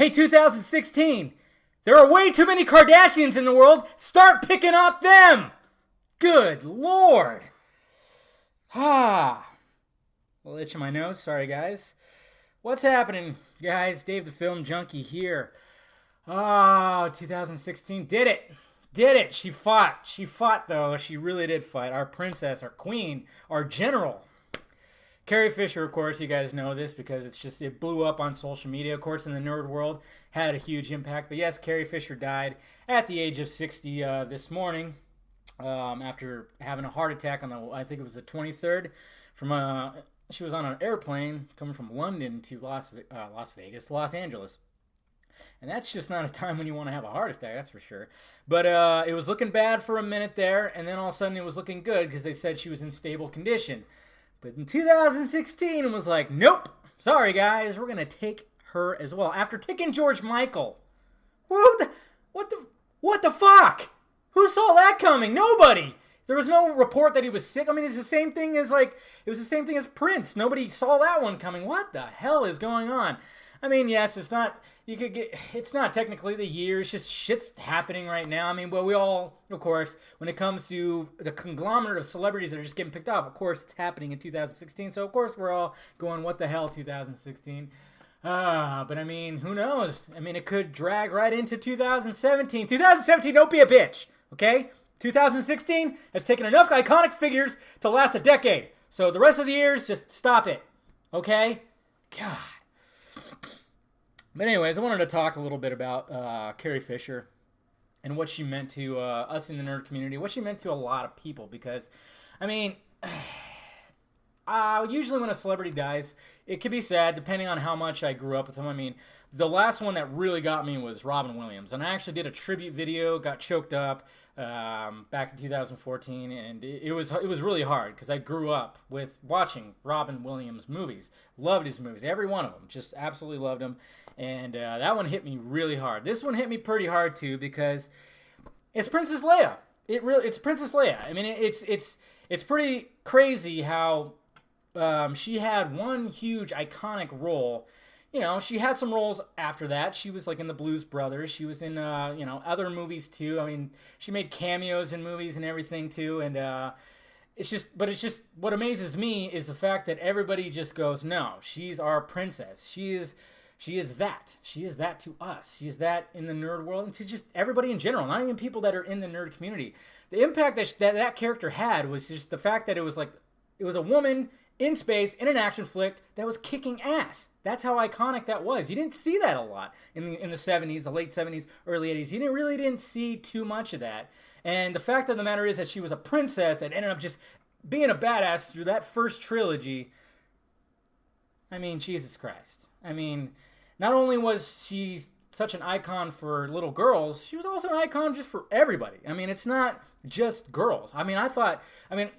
Hey, 2016, there are way too many Kardashians in the world. Start picking off them. Good Lord. A little itch in my nose. Sorry, guys. What's happening, guys? Dave the Film Junkie here. 2016. Did it. She fought, though. She really did fight. Our princess, our queen, our general. Carrie Fisher, of course, you guys know this because it blew up on social media. Of course, in the nerd world, had a huge impact. But yes, Carrie Fisher died at the age of 60 this morning after having a heart attack on I think it was the 23rd. She was on an airplane coming from London to Los Angeles. And that's just not a time when you want to have a heart attack, that's for sure. But it was looking bad for a minute there, and then all of a sudden it was looking good because they said she was in stable condition. But in 2016, it was like, nope, sorry guys, we're going to take her as well. After taking George Michael. What the fuck? Who saw that coming? Nobody. There was no report that he was sick. I mean, it was the same thing as Prince. Nobody saw that one coming. What the hell is going on? I mean, yes, it's not technically the year. It's just shit's happening right now. I mean, well, we all, of course, when it comes to the conglomerate of celebrities that are just getting picked off, of course, it's happening in 2016. So, of course, we're all going, what the hell, 2016? But, I mean, who knows? I mean, it could drag right into 2017. 2017, don't be a bitch, okay? 2016 has taken enough iconic figures to last a decade. So the rest of the years, just stop it, okay? God. But anyways, I wanted to talk a little bit about Carrie Fisher and what she meant to us in the nerd community, what she meant to a lot of people. Because, I mean, usually when a celebrity dies, it can be sad depending on how much I grew up with them. I mean, the last one that really got me was Robin Williams. And I actually did a tribute video, got choked up back in 2014. And it was really hard because I grew up with watching Robin Williams movies. Loved his movies, every one of them. Just absolutely loved them. And that one hit me really hard. This one hit me pretty hard too because it's Princess Leia. It's Princess Leia. I mean, it's pretty crazy how she had one huge iconic role. You know, she had some roles after that. She was like in the Blues Brothers. She was in other movies too. I mean, she made cameos in movies and everything too. And it's just what amazes me is the fact that everybody just goes, no, she's our princess. She is that. She is that to us. She is that in the nerd world and to just everybody in general, not even people that are in the nerd community. The impact that character had was just the fact that it was a woman in space in an action flick that was kicking ass. That's how iconic that was. You didn't see that a lot in the 70s, the late 70s, early 80s. You really didn't see too much of that. And the fact of the matter is that she was a princess that ended up just being a badass through that first trilogy. I mean, Jesus Christ. I mean, not only was she such an icon for little girls, she was also an icon just for everybody. I mean, it's not just girls. I mean,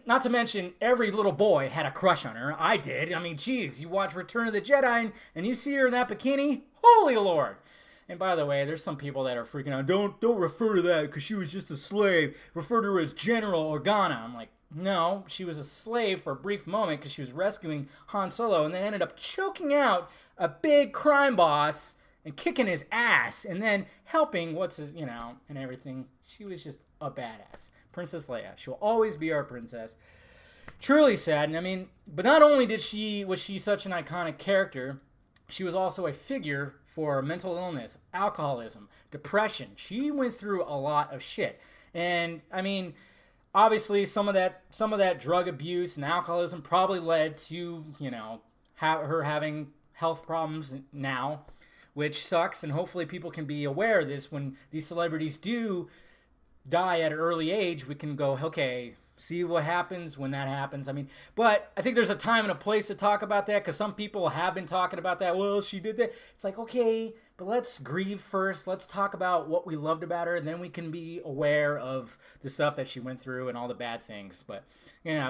not to mention every little boy had a crush on her. I did. I mean, geez, you watch Return of the Jedi and you see her in that bikini. Holy Lord. And by the way, there's some people that are freaking out. Don't refer to that because she was just a slave. Refer to her as General Organa. I'm like, no, she was a slave for a brief moment because she was rescuing Han Solo and then ended up choking out a big crime boss and kicking his ass and then helping and everything. She was just a badass. Princess Leia. She'll always be our princess. Truly sad. And I mean, but not only was she such an iconic character, she was also a figure for mental illness, alcoholism, depression. She went through a lot of shit. And I mean, obviously some of that drug abuse and alcoholism probably led to, her having health problems now, which sucks. And hopefully people can be aware of this when these celebrities do die at an early age. We can go, okay, see what happens when that happens. I mean, but I think there's a time and a place to talk about that because some people have been talking about that. Well, she did that. It's like, okay, but let's grieve first. Let's talk about what we loved about her, and then we can be aware of the stuff that she went through and all the bad things. But,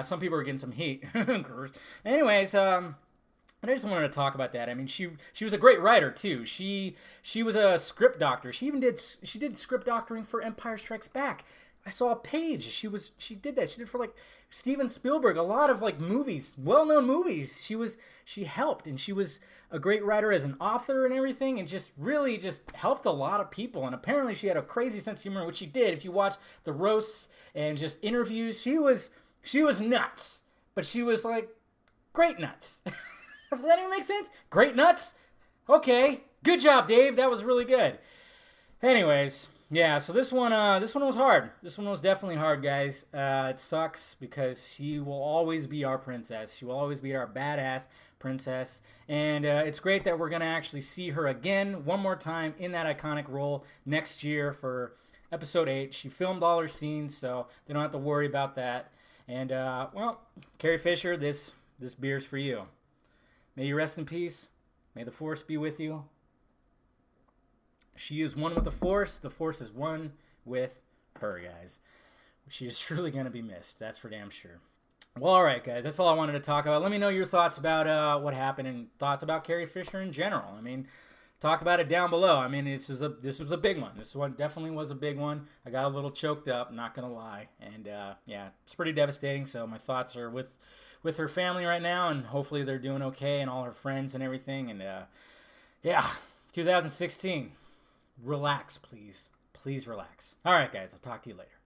some people are getting some heat. Anyways, I just wanted to talk about that. I mean, she was a great writer too. She was a script doctor. She did script doctoring for Empire Strikes Back. I saw a page. She did that. She did for like Steven Spielberg, a lot of like movies, well-known movies. She helped, and she was a great writer as an author and everything, and just really just helped a lot of people. And apparently she had a crazy sense of humor, which she did. If you watch the roasts and just interviews, she was nuts, but she was like great nuts. Does that even make sense? Great nuts? Okay. Good job, Dave. That was really good. Anyways, yeah, so this one was hard. This one was definitely hard, guys. It sucks because she will always be our princess. She will always be our badass princess. And it's great that we're going to actually see her again one more time in that iconic role next year for episode 8. She filmed all her scenes, so they don't have to worry about that. And, well, Carrie Fisher, this beer's for you. May you rest in peace. May the Force be with you. She is one with the Force. The Force is one with her, guys. She is truly going to be missed. That's for damn sure. Well, all right, guys. That's all I wanted to talk about. Let me know your thoughts about what happened and thoughts about Carrie Fisher in general. I mean, talk about it down below. I mean, this was a big one. This one definitely was a big one. I got a little choked up, not going to lie. And, yeah, it's pretty devastating. So my thoughts are with her family right now, and hopefully they're doing okay, and all her friends and everything. And, yeah, 2016. Relax, please. Please relax. All right, guys. I'll talk to you later.